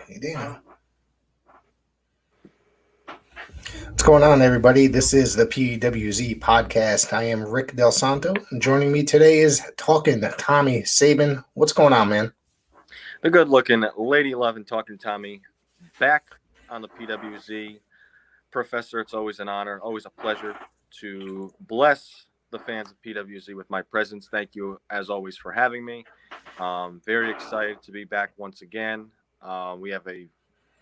You do. What's going on, everybody? This is the PWZ podcast. I am Rick Del Santo, and joining me today is Talkin Tommy Seaman. What's going on, man? The good-looking Lady Love and Talkin Tommy back on the PWZ. Professor, it's always an honor, always a pleasure to bless the fans of PWZ with my presence. Thank you, as always, for having me. Very excited to be back once again. We have a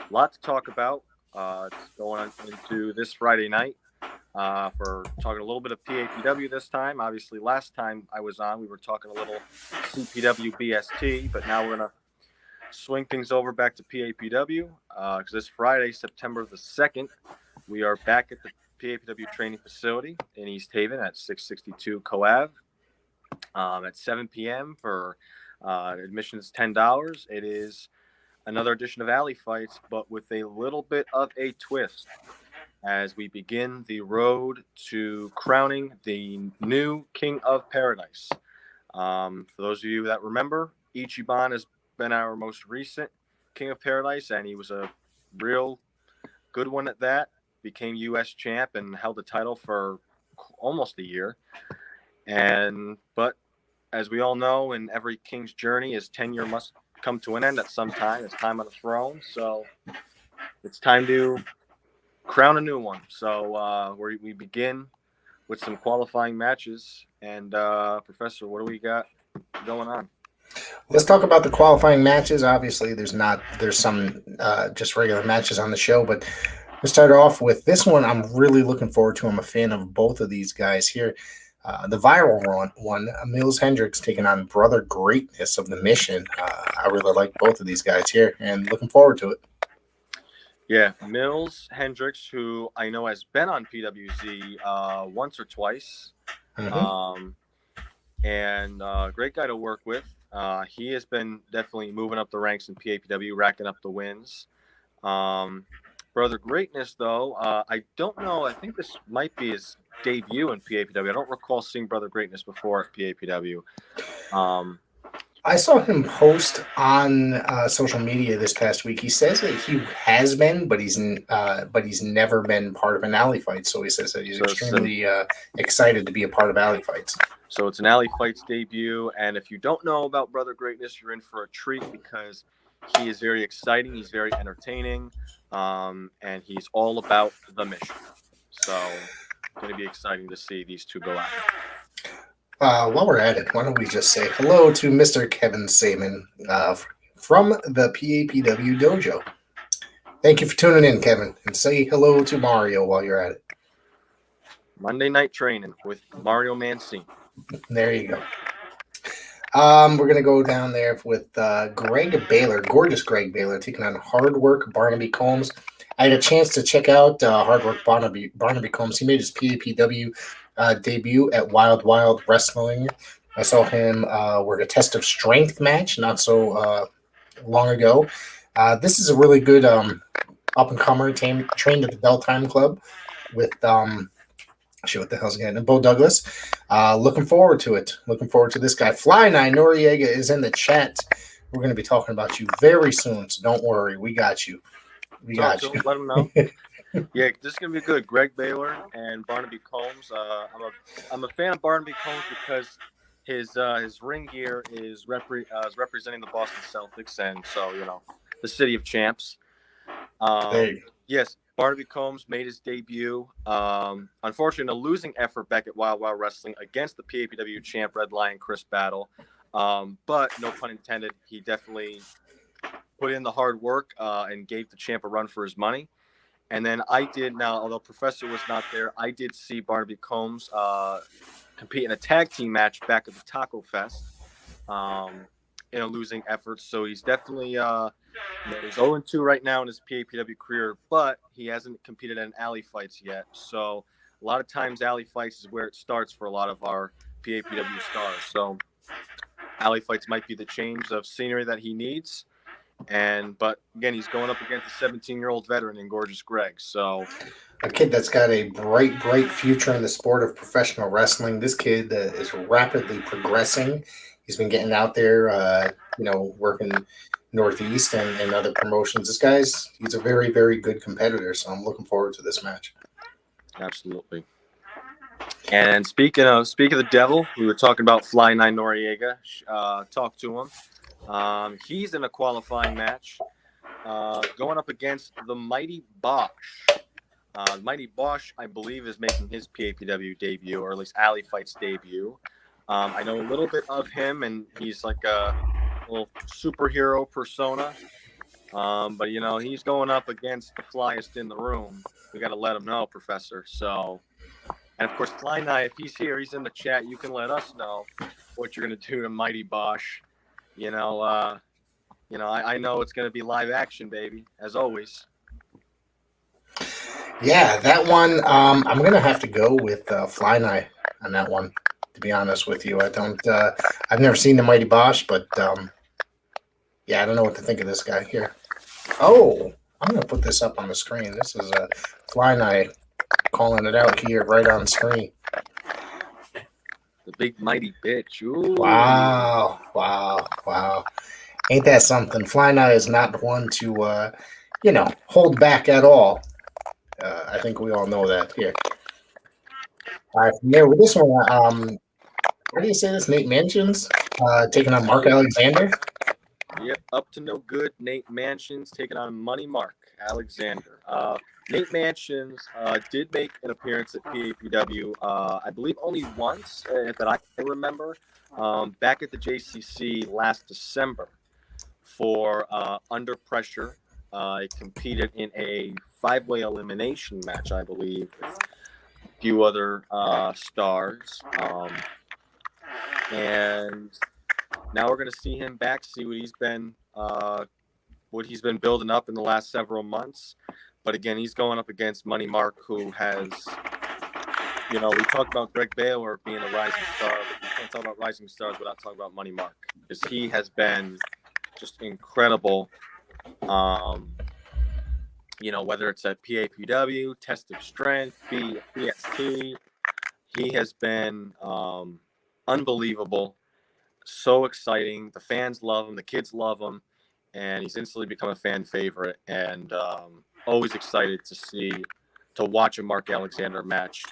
lot to talk about. It's going on into this Friday night for talking a little bit of PAPW this time. Obviously, last time I was on, we were talking a little CPW BST, but now we're going to swing things over back to PAPW because this Friday, September the 2nd, we are back at the PAPW training facility in East Haven at 662 Coave at 7 p.m. for admissions $10. It is another edition of Alley Fights, but with a little bit of a twist as we begin the road to crowning the new King of Paradise. For those of you that remember, Ichiban has been our most recent King of Paradise, and he was a real good one at that. Became U.S. champ and held the title for almost a year. But as we all know, in every king's journey, his tenure must come to an end at some time. It's time on the throne, so it's time to crown a new one. So we begin with some qualifying matches. And Professor, what do we got going on? Let's talk about the qualifying matches. Obviously, there's some just regular matches on the show, but let's start off with this one. I'm really looking forward to. I'm a fan of both of these guys here. The viral one, Mills Hendricks taking on Brother Greatness of the Mission. I really like both of these guys here and looking forward to it. Yeah, Mills Hendricks, who I know has been on PWZ once or twice, and great guy to work with. He has been definitely moving up the ranks in PAPW, racking up the wins. Brother Greatness, though, I don't know. I think this might be his debut in PAPW. I don't recall seeing Brother Greatness before at PAPW. I saw him post on social media this past week. He says that he has been, but he's never been part of an alley fight. So he says that he's extremely excited to be a part of alley fights. So it's an alley fights debut, and if you don't know about Brother Greatness, you're in for a treat because he is very exciting. He's very entertaining, and he's all about the mission. So it's going to be exciting to see these two go out. While we're at it, why don't we just say hello to Mr. Kevin Seaman from the PAPW Dojo. Thank you for tuning in, Kevin, and say hello to Mario while you're at it. Monday Night Training with Mario Mancini. There you go. We're going to go down there with Greg Baylor, gorgeous Greg Baylor, taking on Hard Work Barnaby Combs. I had a chance to check out Hard Work Barnaby Combs. He made his PAPW debut at Wild Wild Wrestling. I saw him work a test of strength match not so long ago. This is a really good up-and-comer trained at the Bell Time Club with what the hell's again? Bo Douglas. Looking forward to it. Looking forward to this guy. Fly Nine Noriega is in the chat. We're going to be talking about you very soon, so don't worry. We got you. We got you. Let him know. Yeah, this is going to be good. Greg Baylor and Barnaby Combs. I'm a fan of Barnaby Combs because his ring gear is representing the Boston Celtics, and so the city of champs. Yes. Barnaby Combs made his debut, unfortunately, a losing effort back at Wild Wild Wrestling against the PAPW champ Red Lion Chris Battle. But no pun intended, he definitely put in the hard work and gave the champ a run for his money. And then although Professor was not there, I did see Barnaby Combs compete in a tag team match back at the Taco Fest in a losing effort. So he's definitely he's 0-2 right now in his PAPW career, but he hasn't competed in alley fights yet. So a lot of times alley fights is where it starts for a lot of our PAPW stars. So alley fights might be the change of scenery that he needs. But again, he's going up against a 17-year-old veteran in Gorgeous Greg. So a kid that's got a bright future in the sport of professional wrestling. This kid is rapidly progressing He's been getting out there, working Northeast and other promotions. He's a very, very good competitor. So I'm looking forward to this match. Absolutely. And speaking of the devil, we were talking about Fly 9 Noriega. Talk to him. He's in a qualifying match going up against the Mighty Bosch. Mighty Bosch, I believe, is making his PAPW debut, or at least Alley Fight's debut. I know a little bit of him, and he's like a little superhero persona. But, he's going up against the flyest in the room. We got to let him know, Professor. So, and of course, Fly Night, if he's here, he's in the chat. You can let us know what you're going to do to Mighty Bosch. I know it's going to be live action, baby, as always. Yeah, that one. I'm gonna have to go with Fly Night on that one. To be honest with you, I don't. I've never seen the Mighty Bosch, but yeah, I don't know what to think of this guy here. Oh, I'm gonna put this up on the screen. This is Fly Night calling it out here right on screen. The big mighty bitch. Ooh. Wow. Ain't that something? Fly Night is not one to hold back at all. I think we all know that here. All right, from there with this one, how do you say this? Nate Mansions taking on Mark Alexander. Yep, up to no good. Nate Mansions taking on Money Mark Alexander. Nate Mansions did make an appearance at PAPW, I believe only once, that I remember, back at the JCC last December for Under Pressure. He competed in a 5-way elimination match, I believe, with a few other stars. And now we're going to see him back, see what he's been building up in the last several months. But again, he's going up against Money Mark, who has, we talked about Greg Baylor being a rising star, but we can't talk about rising stars without talking about Money Mark, because he has been just incredible. Whether it's at PAPW, Test of Strength, BST, he has been unbelievable. So exciting. The fans love him. The kids love him. And he's instantly become a fan favorite. And always excited to watch a Mark Alexander match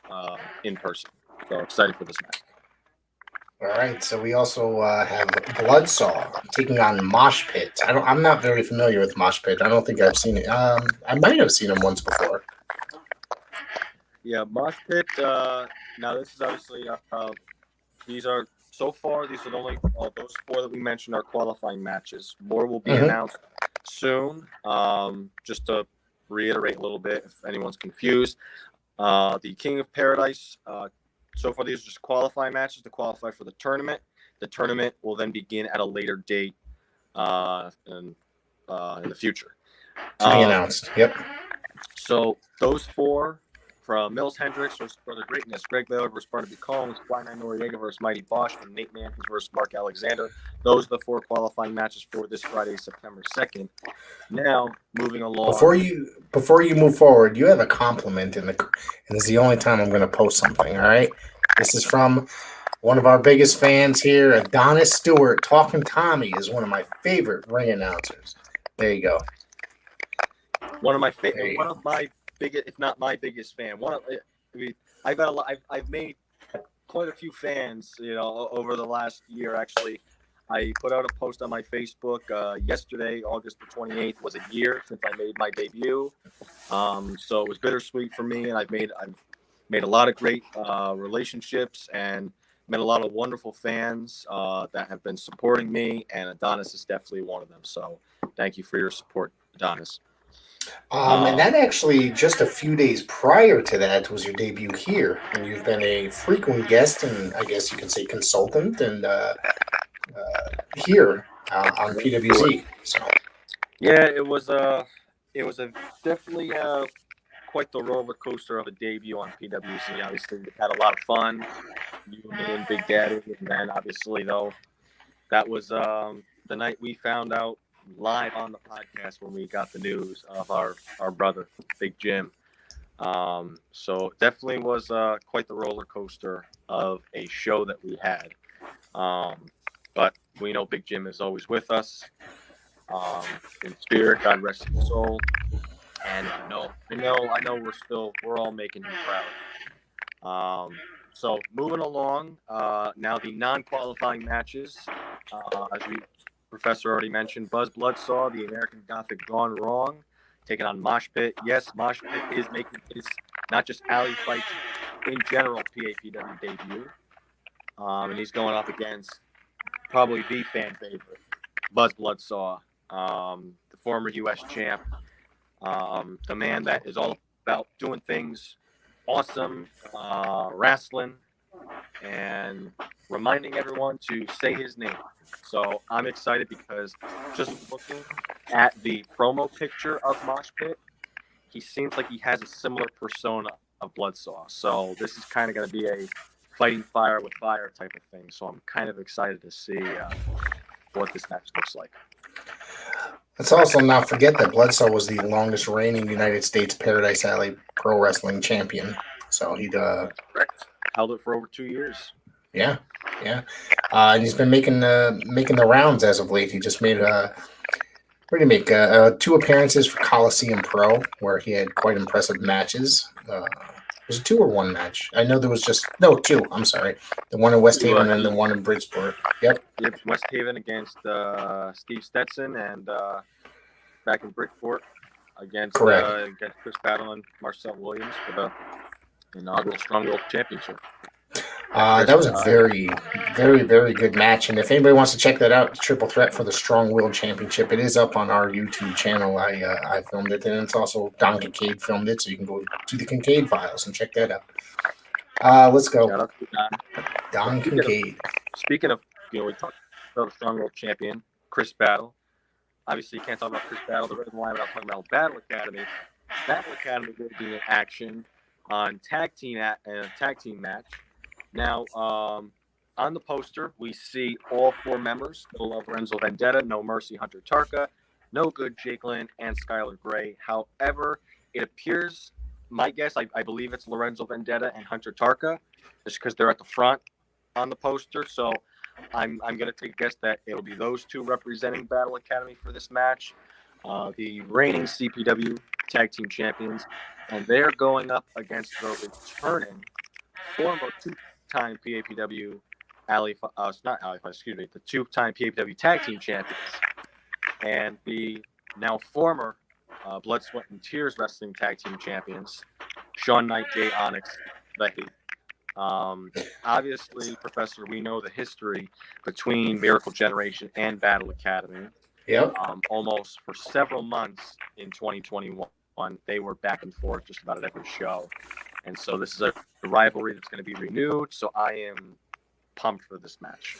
in person. So excited for this match. All right. So we also have Bloodsaw taking on Mosh Pit. I'm not very familiar with Mosh Pit. I don't think I've seen it. I might have seen him once before. Yeah, Mosh Pit. Now this is obviously these are. So far, these are only those 4 that we mentioned are qualifying matches. More will be announced soon. Just to reiterate a little bit, if anyone's confused, the King of Paradise. So far, these are just qualifying matches to qualify for the tournament. The tournament will then begin at a later date in the future. To be announced. Yep. So those 4. From Mills Hendricks versus Brother Greatness, Greg Baylor versus Barnaby Combs, Fly 9 Noriega versus Mighty Bosch, and Nate Mansions versus Mark Alexander. Those are the 4 qualifying matches for this Friday, September 2nd. Now, moving along. Before you move forward, you have a compliment and this is the only time I'm going to post something. All right, this is from one of our biggest fans here, Adonis Stewart. Talkin Tommy is one of my favorite ring announcers. There you go. One of my biggest, if not my biggest fan. I've made quite a few fans, over the last year. Actually, I put out a post on my Facebook yesterday, August the 28th, was a year since I made my debut. So it was bittersweet for me, and I've made a lot of great relationships and met a lot of wonderful fans that have been supporting me, and Adonis is definitely one of them. So thank you for your support, Adonis. And that actually, just a few days prior to that, was your debut here, and you've been a frequent guest, and I guess you can say consultant, and here on PWZ. So yeah, it was definitely quite the roller coaster of a debut on PWZ. Obviously, we had a lot of fun, you, me, and Big Daddy, and then obviously though, that was the night we found out live on the podcast when we got the news of our brother, Big Jim. So definitely was quite the roller coaster of a show that we had. but we know Big Jim is always with us. In spirit, God rest his soul. And I know we're all making him proud. So moving along, now the non-qualifying matches, as we Professor already mentioned, Buzz Bloodsaw, the American Gothic Gone Wrong, taking on Mosh Pit. Yes, Mosh Pit is making his not just alley fights in general PAPW debut, and he's going up against probably the fan favorite, Buzz Bloodsaw, the former U.S. champ, the man that is all about doing things awesome, wrestling, and reminding everyone to say his name. So I'm excited because just looking at the promo picture of Mosh Pit, he seems like he has a similar persona of Bloodsaw. So this is kind of going to be a fighting fire with fire type of thing. So I'm kind of excited to see what this match looks like. Let's also not forget that Bloodsaw was the longest reigning United States Paradise Alley Pro Wrestling champion. So he Correct. Held it for over 2 years. Yeah. And he's been making the rounds as of late. He just made what did he make? 2 appearances for Coliseum Pro, where he had quite impressive matches. Was it 2 or 1 match? I know there was 2. I'm sorry, the one in West Haven and the one in Bridgeport. Yep, West Haven against Steve Stetson, and back in Bridgeport against Chris Battle and Marcel Williams for the inaugural Strong World Championship. That was a very, very, very good match. And if anybody wants to check that out, the Triple Threat for the Strong Will Championship, it is up on our YouTube channel. I filmed it, and it's also Don Kincaid filmed it, so you can go to the Kincaid files and check that out. Let's go. Shout out to Don Kincaid. Speaking of, we talked about the Strong World Champion, Chris Battle. Obviously, you can't talk about Chris Battle the reason why without talking about Battle Academy. Battle Academy will be in action on tag team match. Now, on the poster, we see all 4 members: No Love, Lorenzo Vendetta, No Mercy, Hunter Tarka, No Good, Jake Lynn, and Skylar Gray. However, it appears, my guess, I believe it's Lorenzo Vendetta and Hunter Tarka, just because they're at the front on the poster. So I'm going to take a guess that it'll be those 2 representing Battle Academy for this match, the reigning CPW Tag Team Champions, and they're going up against the returning former 2-time PAPW the 2-time PAPW Tag Team Champions, and the now former Blood, Sweat, and Tears Wrestling Tag Team Champions, Sean Knight, Jay Onyx, the Hate. Obviously, Professor, we know the history between Miracle Generation and Battle Academy. Yep. Almost for several months in 2021, they were back and forth just about at every show. And so this is a rivalry that's going to be renewed. So I am pumped for this match.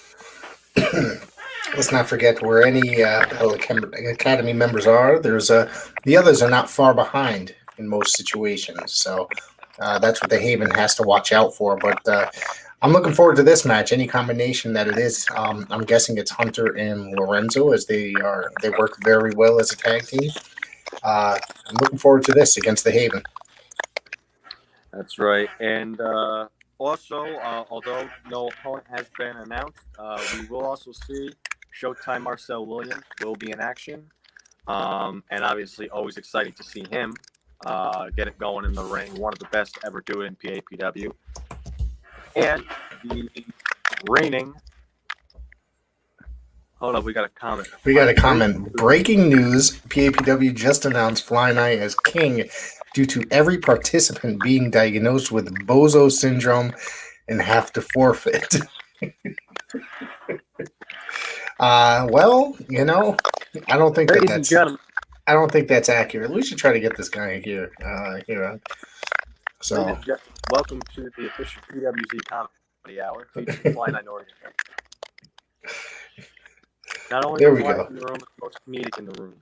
Let's not forget where any Battle Academy members are. There's the others are not far behind in most situations. So that's what the Haven has to watch out for. But I'm looking forward to this match. Any combination that it is, I'm guessing it's Hunter and Lorenzo, as they work very well as a tag team. I'm looking forward to this against the Haven. That's right. And also, although no opponent has been announced, we will also see Showtime Marcel Williams will be in action. And obviously, always exciting to see him get it going in the ring. One of the best to ever do it in PAPW. And the reigning. Hold up, we got a comment. Breaking news: PAPW just announced Fly Night as king due to every participant being diagnosed with bozo syndrome and have to forfeit. Well, I don't think I don't think that's accurate. We should try to get this guy here. So, welcome to the official PWZ Comedy Hour featuring Fly Night Northern. Not only there we go. In the room, but most comedic in the room.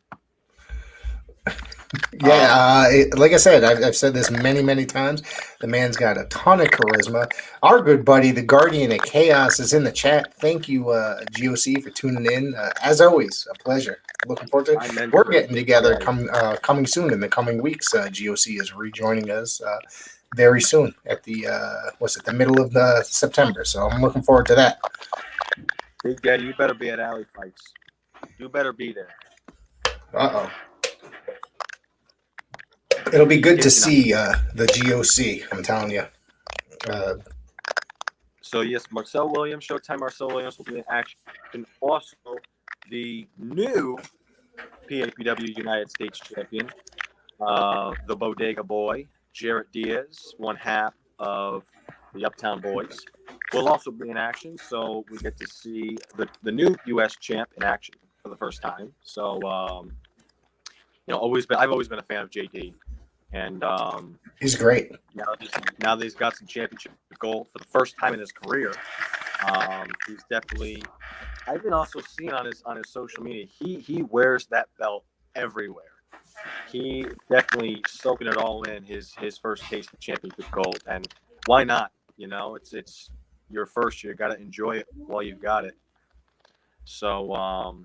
Yeah, like I said, I've said this many, many times. The man's got a ton of charisma. Our good buddy, the Guardian of Chaos, is in the chat. Thank you, GOC, for tuning in. As always, a pleasure. Looking forward to it. We're getting together coming soon in the coming weeks. GOC is rejoining us very soon at the the middle of September. So I'm looking forward to that. Big Daddy, you better be at Alley Fights. You better be there. Uh-oh. It'll be good to see the GOC, I'm telling you. So, yes, Marcel Williams, Showtime Marcel Williams will be in action. And also, the new PAPW United States champion, the Bodega Boy, Jarrett Diaz, one half of the Uptown Boys, will also be in action. So we get to see the new U.S. champ in action for the first time. So, I've always been a fan of JD. And he's great. Now that he's got some championship gold for the first time in his career, he's definitely. I've been also seeing on his social media, he wears that belt everywhere. He definitely soaking it all in his first taste of championship gold, and why not? It's your first year. Got to enjoy it while you've got it. So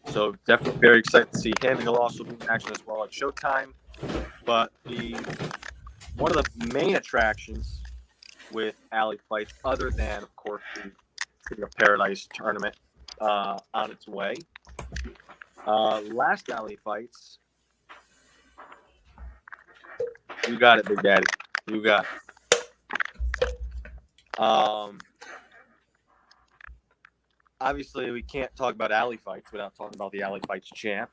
so definitely very excited to see him. He'll also be in action as well at Showtime. But one of the main attractions with Alley Fights, other than, of course, the King of Paradise tournament on its way. Last Alley Fights, you got it, Big Daddy. You got it. Obviously, we can't talk about Alley Fights without talking about the Alley Fights champ,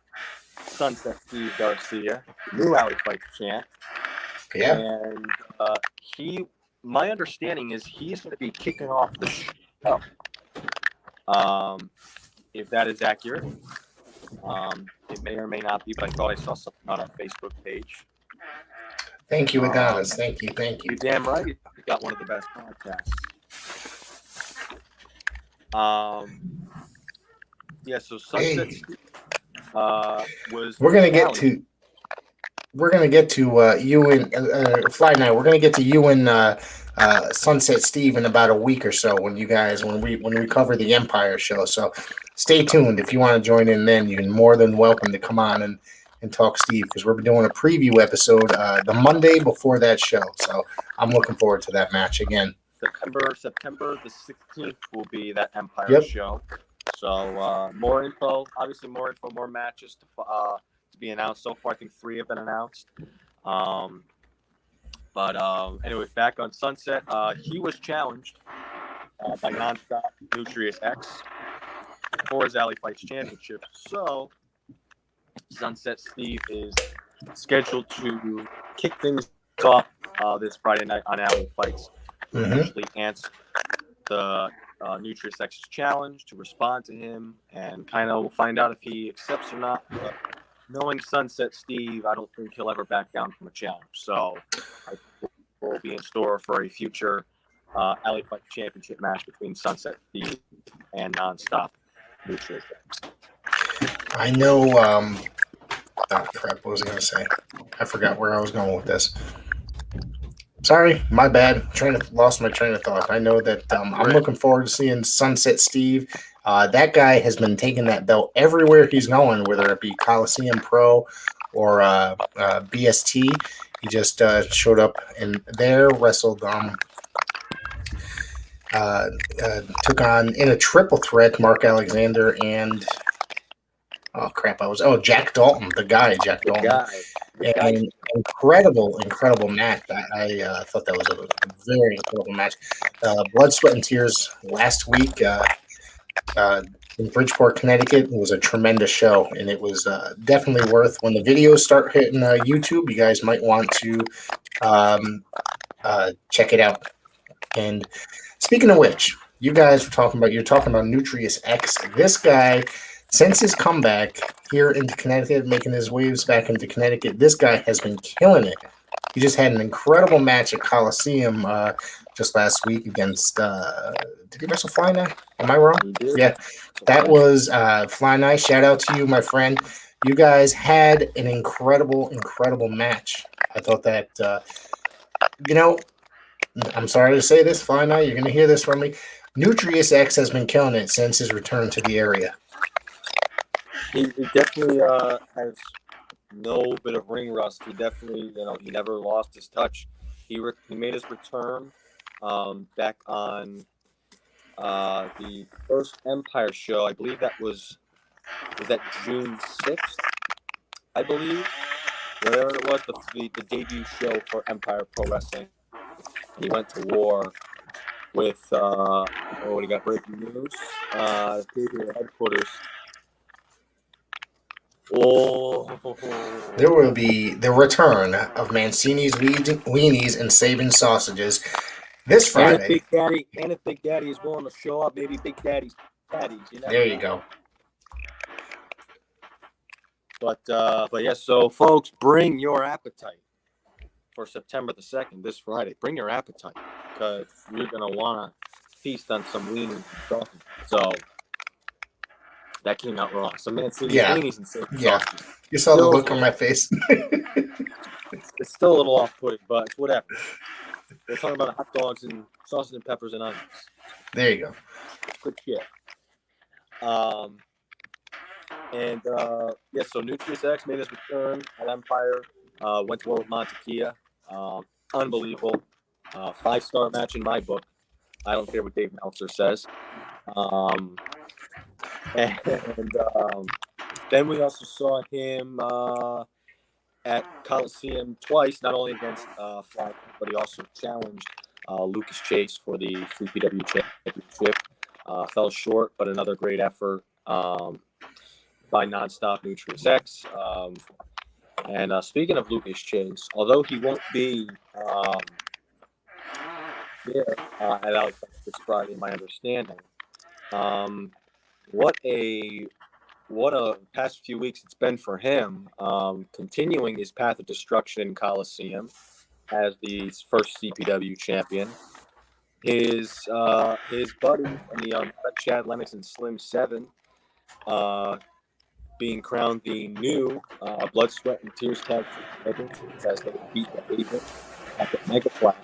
Sunset Steve Garcia, new Alley Fights champ. Yeah. And my understanding is he's going to be kicking off the show. If that is accurate, it may or may not be, but I thought I saw something on our Facebook page. Thank you, Adonis. Thank you. You're damn right. You got one of the best podcasts. So Sunset was. We're gonna get to you and Fly Night. We're gonna get to you and Sunset Steve in about a week or so when we cover the Empire show. So stay tuned. If you want to join in, then you're more than welcome to come on and talk Steve, because we're doing a preview episode the Monday before that show. So I'm looking forward to that match again. September the 16th will be that Empire show. So more info, more matches to be announced. So far, I think 3 have been announced. Anyway, back on Sunset, he was challenged by Nonstop Nutrius X for his Alley Fights Championship. So Sunset Steve is scheduled to kick things off this Friday night on Alley Fights. Actually answer the Nutrius X's challenge, to respond to him, and kind of we'll find out if he accepts or not. But knowing Sunset Steve, I don't think he'll ever back down from a challenge. So I think we'll be in store for a future Alley Fight Championship match between Sunset Steve and Nonstop Nutrius X. I know. Crap. What was I going to say? I forgot where I was going with this. Sorry, my bad. Lost my train of thought. I know that I'm looking forward to seeing Sunset Steve. That guy has been taking that belt everywhere he's going, whether it be Coliseum Pro or BST. He just showed up in there, wrestled, took on in a triple threat Mark Alexander and Jack Dalton, the guy, Jack Dalton. An incredible match. I thought that was a very incredible match. Blood, sweat, and tears last week in Bridgeport, Connecticut. It was a tremendous show, and it was definitely worth. When the videos start hitting YouTube, you guys might want to check it out. And speaking of which, you're talking about Nutrius X. This guy, since his comeback here into Connecticut, making his waves back into Connecticut, this guy has been killing it. He just had an incredible match at Coliseum just last week against. Did he wrestle Fly Night? Am I wrong? Yeah, that was Fly Night. Shout out to you, my friend. You guys had an incredible match. I thought that. I'm sorry to say this, Fly Night. You're going to hear this from me. Nutrius X has been killing it since his return to the area. He definitely has no bit of ring rust. He definitely, he never lost his touch. He made his return back on the first Empire show, I believe was that June 6th, I believe, whatever it was, the debut show for Empire Pro Wrestling. And he went to war with, he got breaking news, PAPW headquarters. There will be the return of Mancini's weenies and Saban sausages this Friday. And if Big Daddy is willing to show up, maybe Big Daddy's patties. There you go. But yeah, so folks, bring your appetite for September the 2nd, this Friday. Bring your appetite, because you're going to want to feast on some weenies and sausage. So that came out wrong. Some Mancini's weenies and sausage. You saw the look on my face. It's still a little off-putting, but it's whatever. We're talking about hot dogs and sausage and peppers and onions. There you go. Good shit. So Nutrius X made his return at Empire. Went to war with Montekia. Unbelievable. 5-star match in my book. I don't care what Dave Meltzer says. Then we also saw him at Coliseum twice, not only against Fly, but he also challenged Lucas Chase for the PAPW Championship. Fell short, but another great effort by Nonstop Nutrius X. And speaking of Lucas Chase, although he won't be there at Alex this Friday, my understanding, what a past few weeks it's been for him, continuing his path of destruction in Coliseum as the first CPW champion. His buddy from the Chad Lennox and Slim 7 being crowned the new Blood, Sweat, and Tears Tag Team champions as they beat the Haven at the Mega Flash.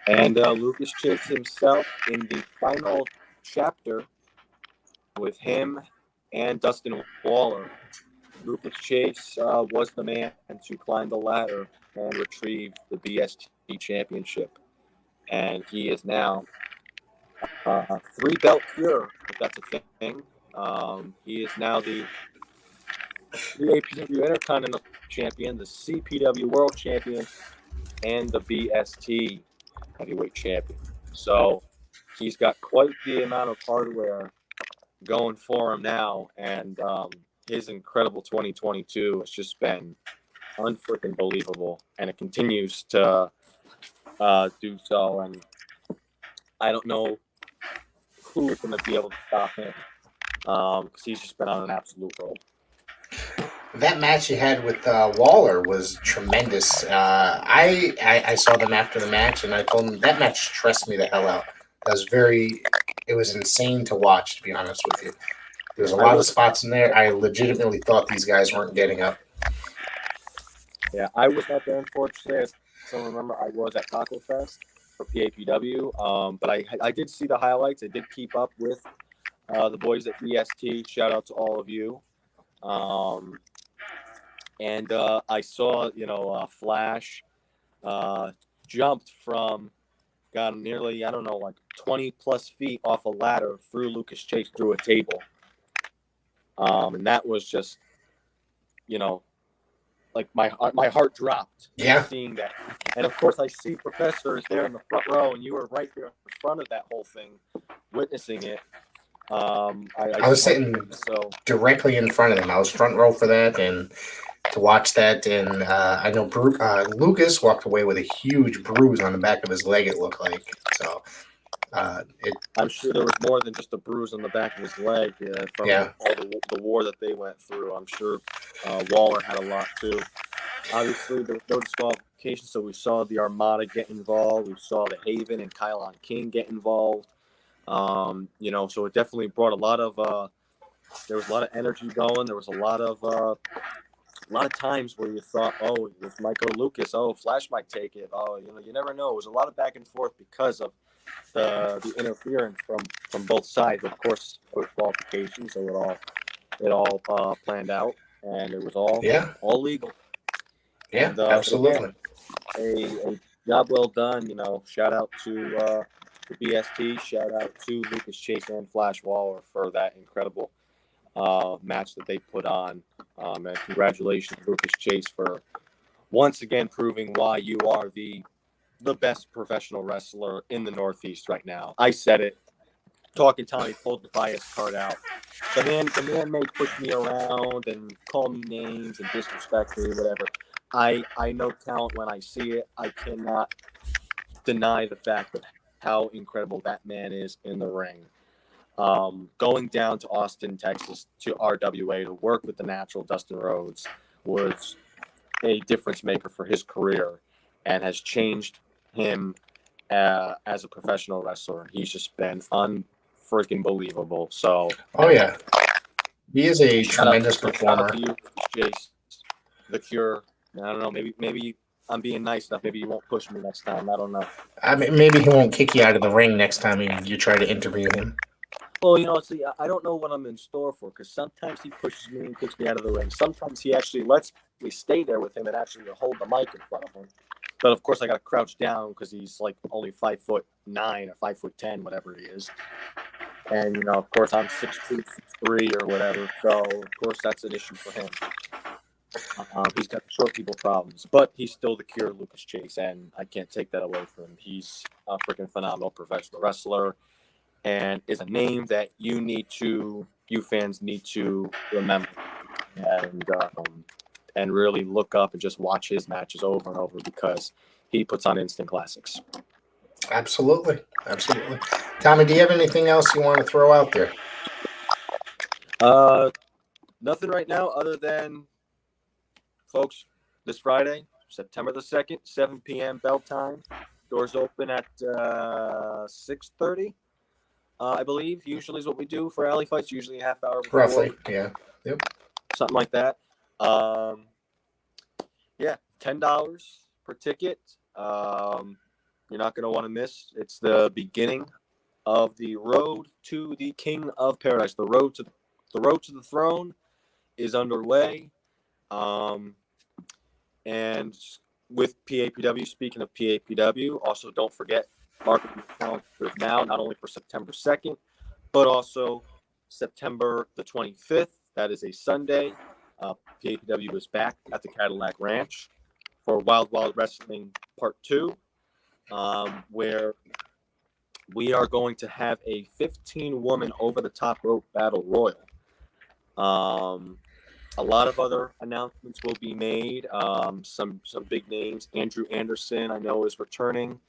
And Lucas Chase himself in the final chapter with him and Dustin Waller. Lucas Chase was the man to climb the ladder and retrieve the BST championship. And he is now 3-belt pure, if that's a thing. He is now the PAPW Intercontinental Champion, the CPW World Champion, and the BST Heavyweight Champion. So he's got quite the amount of hardware going for him now, and his incredible 2022 has just been unfreaking believable, and it continues to do so. And I don't know who's going to be able to stop him, because he's just been on an absolute roll. That match you had with Waller was tremendous. I saw them after the match, and I told them that match stressed me the hell out. It was insane to watch, to be honest with you. There was a lot of spots in there. I legitimately thought these guys weren't getting up. Yeah, I was not there, unfortunately. So remember, I was at Taco Fest for PAPW, but I did see the highlights. I did keep up with the boys at BST. Shout out to all of you. And I saw, Flash jumped from, nearly, 20 plus feet off a ladder through Lucas Chase through a table. And that was just, like my heart dropped. Yeah. Seeing that. And of course I see Professor is there in the front row, and you were right there in front of that whole thing, witnessing it. I was sitting directly in front of them. I was front row for that, and to watch that. And I know Lucas walked away with a huge bruise on the back of his leg, it looked like. So I'm sure there was more than just a bruise on the back of his leg from all the war that they went through. I'm sure Waller had a lot too. Obviously, there was no disqualification, so we saw the Armada get involved. We saw the Haven and Kylon King get involved. So it definitely brought a lot of there was a lot of energy going. There was a lot of times where you thought, oh, if Michael Lucas, Flash might take it. You never know. It was a lot of back and forth because of the interference from both sides. Of course, there was qualification, so it all planned out, and it was all legal. Yeah, and, absolutely. Again, a job well done. Shout out to for BST. Shout out to Lucas Chase and Flash Waller for that incredible match that they put on. And congratulations, Lucas Chase, for once again proving why you are the best professional wrestler in the Northeast right now. I said it. Talkin Tommy pulled the bias card out. The man may push me around and call me names and disrespect me, whatever. I know talent when I see it. I cannot deny the fact of how incredible that man is in the ring. Going down to Austin, Texas, to RWA to work with the natural Dustin Rhodes was a difference maker for his career and has changed him as a professional wrestler. He's just been unfreaking believable. So, oh yeah, he is a shout out tremendous performer. to you, Jace, the Cure. I don't know. Maybe I'm being nice enough. Maybe you won't push me next time. I don't know. I mean, maybe he won't kick you out of the ring next time you try to interview him. Well, see, I don't know what I'm in store for because sometimes he pushes me and kicks me out of the ring. Sometimes he actually lets me stay there with him and actually hold the mic in front of him. But of course, I got to crouch down because he's like only 5'9" or 5'10", whatever he is. And of course, I'm 6'2", 6'3", or whatever. So of course, that's an issue for him. He's got short people problems, but he's still the Cure, Lucas Chase, and I can't take that away from him. He's a freaking phenomenal professional wrestler, and is a name that you fans need to remember, and really look up and just watch his matches over and over because he puts on instant classics. Absolutely. Tommy, do you have anything else you want to throw out there? Nothing right now other than, folks, this Friday, September the 2nd, 7 p.m. bell time. Doors open at 6:30, I believe. Usually is what we do for alley fights. Usually a half hour before. Roughly, yeah. Yep. Something like that. Yeah, $10 per ticket. You're not going to want to miss. It's the beginning of the road to the King of Paradise. The road to the throne is underway. And with PAPW, speaking of PAPW, also don't forget, marketing calendar now, not only for September 2nd, but also September the 25th. That is a Sunday. PAPW is back at the Cadillac Ranch for Wild Wild Wrestling Part 2, where we are going to have a 15-woman over-the-top rope battle royal. A lot of other announcements will be made. Some big names. Andrew Anderson, I know, is returning.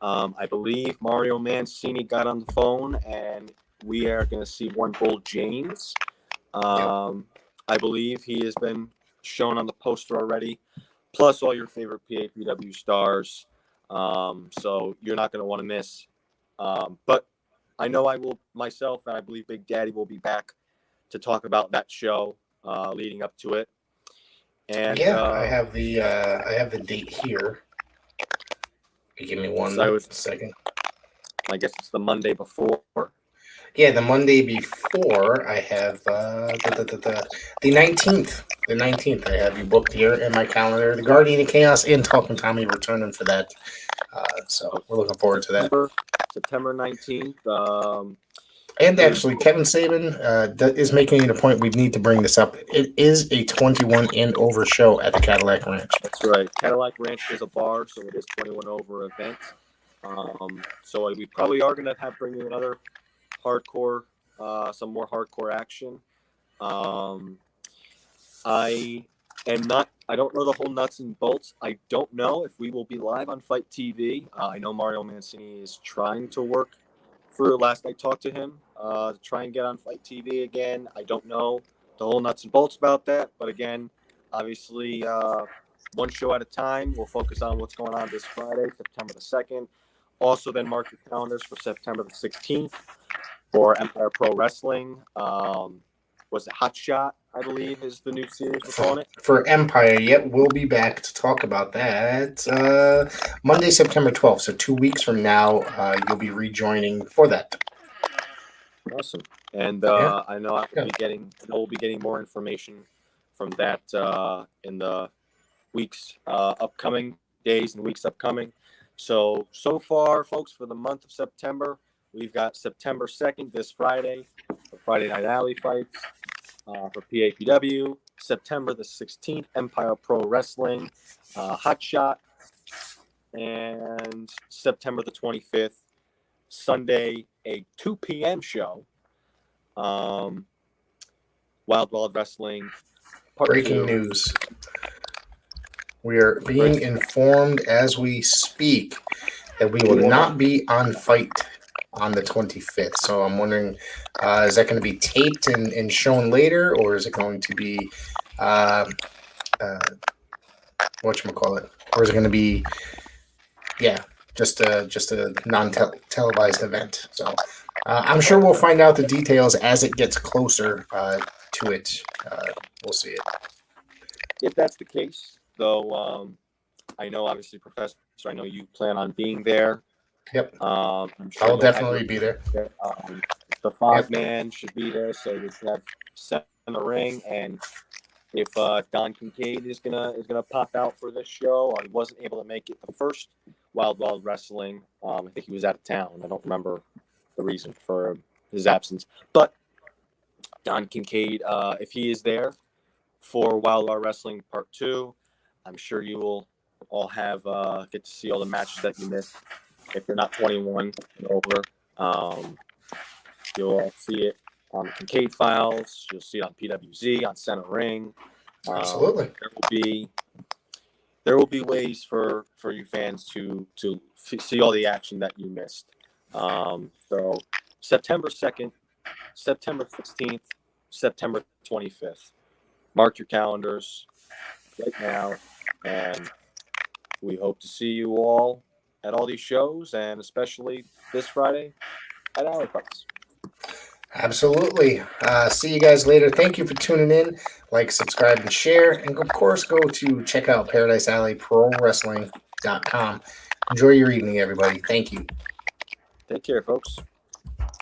I believe Mario Mancini got on the phone, and we are going to see one Bull James. I believe he has been shown on the poster already, plus all your favorite PAPW stars. So you're not going to want to miss. But I know I will myself, and I believe Big Daddy will be back to talk about that show leading up to it. And I have the date here. Give me one second. I guess it's the Monday before. Yeah, the Monday before I have the 19th. The 19th I have you booked here in my calendar. The Guardian of Chaos and Talkin Tommy returning for that. So we're looking forward to that. September 19th. And actually, Kevin Seaman is making it a point we need to bring this up. It is a 21 and over show at the Cadillac Ranch. That's right. Cadillac Ranch is a bar, so it is 21 over event. So we probably are going to have bring you another hardcore, some more hardcore action. I don't know the whole nuts and bolts. I don't know if we will be live on Fight TV. I know Mario Mancini is trying to work for, last I talked to him, to try and get on Fight TV again. I don't know the whole nuts and bolts about that. But again, obviously, one show at a time. We'll focus on what's going on this Friday, September the 2nd. Also, then mark your calendars for September the 16th for Empire Pro Wrestling. Was it Hot Shot, I believe, is the new series we're calling it? For Empire, yep. We'll be back to talk about that Monday, September 12th. So 2 weeks from now, you'll be rejoining for that. Awesome. And I know we'll be getting more information from that in the weeks upcoming, days and weeks upcoming. So far, folks, for the month of September, we've got September 2nd, this Friday, the Friday Night Alley fights for PAPW. September the 16th, Empire Pro Wrestling, Hot Shot. And September the 25th, Sunday, a 2 p.m. show. Wild Wild Wrestling. Breaking news. We are being informed as we speak that we will not be on Fight on the 25th. So I'm wondering, is that going to be taped and shown later, or is it going to be, whatchamacallit? Or is it going to be, just a non-televised event? So I'm sure we'll find out the details as it gets closer to it. We'll see it. If that's the case, though, I know, obviously, Professor, I know you plan on being there. Yep. I'm sure I'll definitely be there. The Fog Man should be there, so we should have set in the ring. And if Don Kincaid is gonna pop out for this show, he wasn't able to make it the first Wild Wild Wrestling. I think he was out of town. I don't remember the reason for his absence, but Don Kincaid, if he is there for Wild Wild Wrestling Part 2, I'm sure you will all have get to see all the matches that you missed. If you're not 21 and over, you'll all see it on the Kincaid Files. You'll see it on PWZ, on Center Ring. Absolutely. There will be ways for you fans to see all the action that you missed. So September 2nd, September 16th, September 25th. Mark your calendars right now, and we hope to see you all at all these shows, and especially this Friday at Alley Fights. Absolutely. See you guys later. Thank you for tuning in. Like, subscribe, and share. And of course, go to check out Paradise Alley Pro Wrestling.com. Enjoy your evening, everybody. Thank you. Take care, folks.